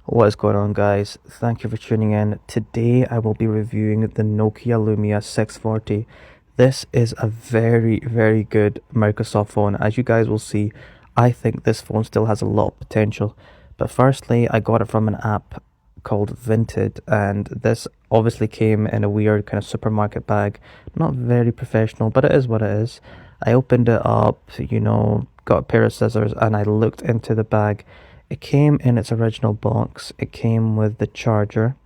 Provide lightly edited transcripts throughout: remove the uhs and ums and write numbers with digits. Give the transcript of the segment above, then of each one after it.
What is going on, guys? Thank you for tuning in. Today I will be reviewing the Nokia Lumia 640. This is a very good Microsoft phone. As you guys will see, I think this phone still has a lot of potential. But firstly, I got it from an app called Vinted, and this obviously came in a weird kind of supermarket bag. Not very professional, but it is what it is. I opened it up, got a pair of scissors, and I looked into the bag. It came in its original box. It came with the charger,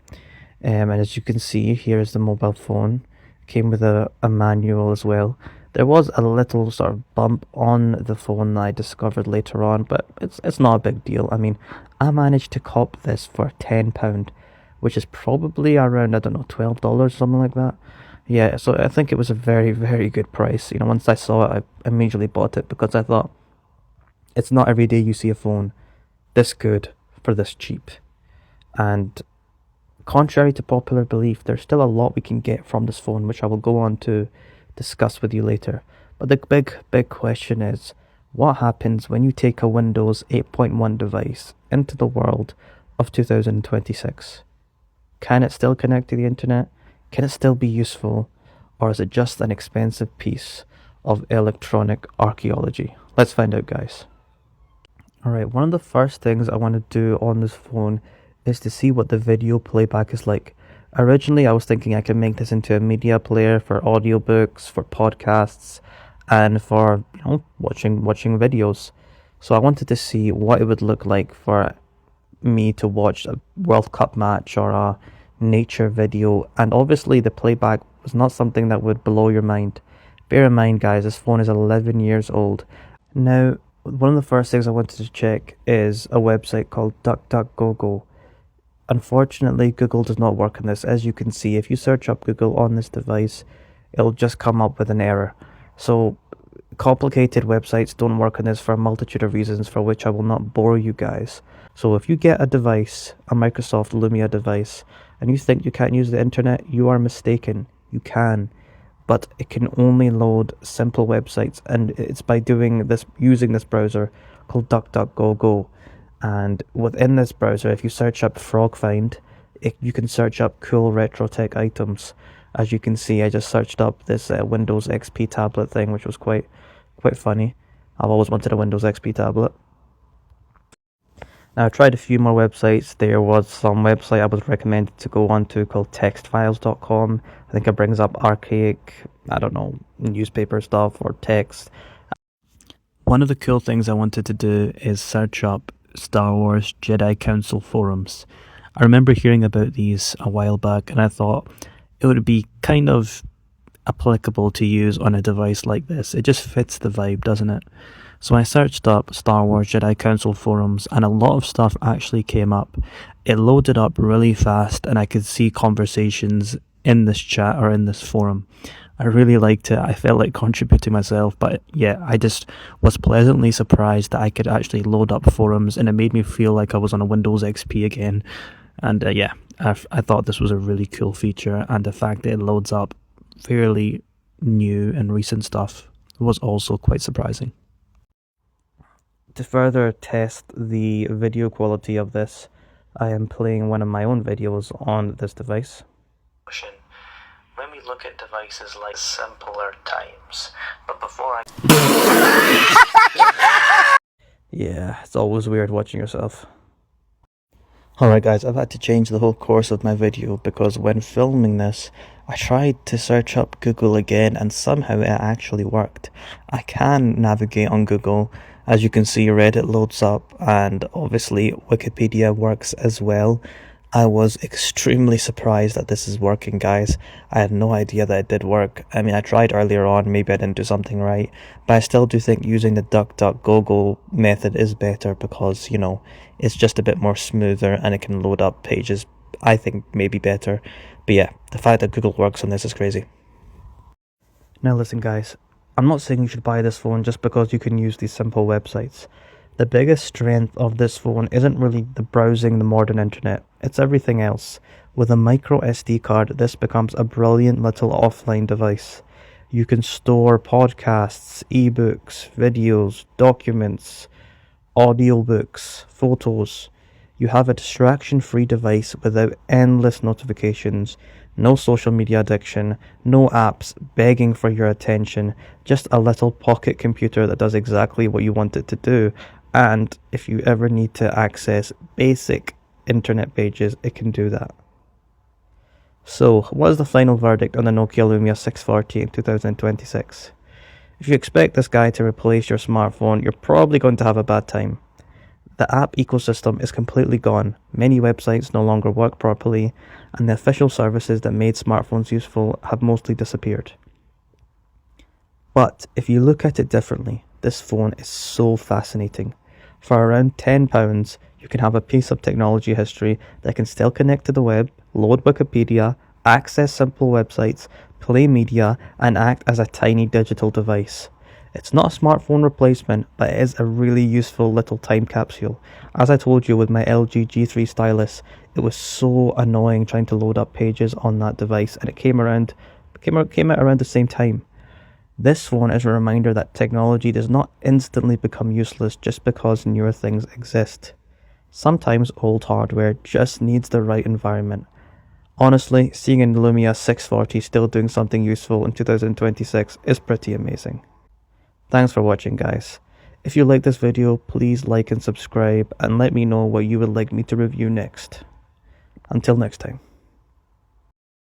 and as you can see, here is the mobile phone. It came with a manual as well. There was a little sort of bump on the phone that I discovered later on, but it's not a big deal. I mean, I managed to cop this for £10, which is probably around, I don't know, $12, something like that. Yeah, so I think it was a very good price. Once I saw it, I immediately bought it because I thought it's not every day you see a phone this good for this cheap. And contrary to popular belief, there's still a lot we can get from this phone, which I will go on to discuss with you later. But the big question is, what happens when you take a Windows 8.1 device into the world of 2026? Can it still connect to the internet? Can it still be useful? Or is it just an expensive piece of electronic archaeology? Let's find out, guys. Alright, one of the first things I want to do on this phone is to see what the video playback is like. Originally, I was thinking I could make this into a media player for audiobooks, for podcasts, and for watching videos. So I wanted to see what it would look like for me to watch a World Cup match or a nature video, and obviously the playback was not something that would blow your mind. Bear in mind, guys, this phone is 11 years old. Now, one of the first things I wanted to check is a website called DuckDuckGo. Unfortunately, Google does not work on this. As you can see, if you search up Google on this device, it'll just come up with an error. So complicated websites don't work on this for a multitude of reasons for which I will not bore you guys. So if you get a device, a Microsoft Lumia device, and you think you can't use the internet, you are mistaken. You can. But it can only load simple websites, and it's by using this browser called DuckDuckGo. And within this browser, if you search up FrogFind, you can search up cool retro tech items. As you can see, I just searched up this Windows XP tablet thing, which was quite funny. I've always wanted a Windows XP tablet. Now, I tried a few more websites. There was some website I was recommended to go on to called textfiles.com. I think it brings up archaic, newspaper stuff or text. One of the cool things I wanted to do is search up Star Wars Jedi Council forums. I remember hearing about these a while back, and I thought it would be kind of applicable to use on a device like this. It just fits the vibe, doesn't it? So I searched up Star Wars Jedi Council forums, and a lot of stuff actually came up. It loaded up really fast, and I could see conversations in this chat or in this forum. I really liked it. I felt like contributing myself, but yeah, I just was pleasantly surprised that I could actually load up forums, and it made me feel like I was on a Windows XP again. And I thought this was a really cool feature, and the fact that it loads up fairly new and recent stuff was also quite surprising. To further test the video quality of this, I am playing one of my own videos on this device. When we look at devices like simpler times, but before yeah, it's always weird watching yourself. Alright guys, I've had to change the whole course of my video because when filming this, I tried to search up Google again and somehow it actually worked. I can navigate on Google. As you can see, Reddit loads up and obviously Wikipedia works as well. I was extremely surprised that this is working, guys. I had no idea that it did work. I mean, I tried earlier on, maybe I didn't do something right, but I still do think using the DuckDuckGo method is better because, it's just a bit more smoother and it can load up pages, I think, maybe better. But yeah, the fact that Google works on this is crazy. Now listen, guys, I'm not saying you should buy this phone just because you can use these simple websites. The biggest strength of this phone isn't really the browsing the modern internet, it's everything else. With a micro SD card, this becomes a brilliant little offline device. You can store podcasts, ebooks, videos, documents, audiobooks, photos. You have a distraction-free device without endless notifications, no social media addiction, no apps begging for your attention, just a little pocket computer that does exactly what you want it to do, and if you ever need to access basic internet pages, it can do that. So, what is the final verdict on the Nokia Lumia 640 in 2026? If you expect this guy to replace your smartphone, you're probably going to have a bad time. The app ecosystem is completely gone, many websites no longer work properly, and the official services that made smartphones useful have mostly disappeared. But if you look at it differently, this phone is so fascinating. For around £10, you can have a piece of technology history that can still connect to the web, load Wikipedia, access simple websites, play media, and act as a tiny digital device. It's not a smartphone replacement, but it is a really useful little time capsule. As I told you with my LG G3 stylus, it was so annoying trying to load up pages on that device, and it came out around the same time. This phone is a reminder that technology does not instantly become useless just because newer things exist. Sometimes old hardware just needs the right environment. Honestly, seeing a Lumia 640 still doing something useful in 2026 is pretty amazing. Thanks for watching, guys. If you like this video, please like and subscribe and let me know what you would like me to review next. Until next time.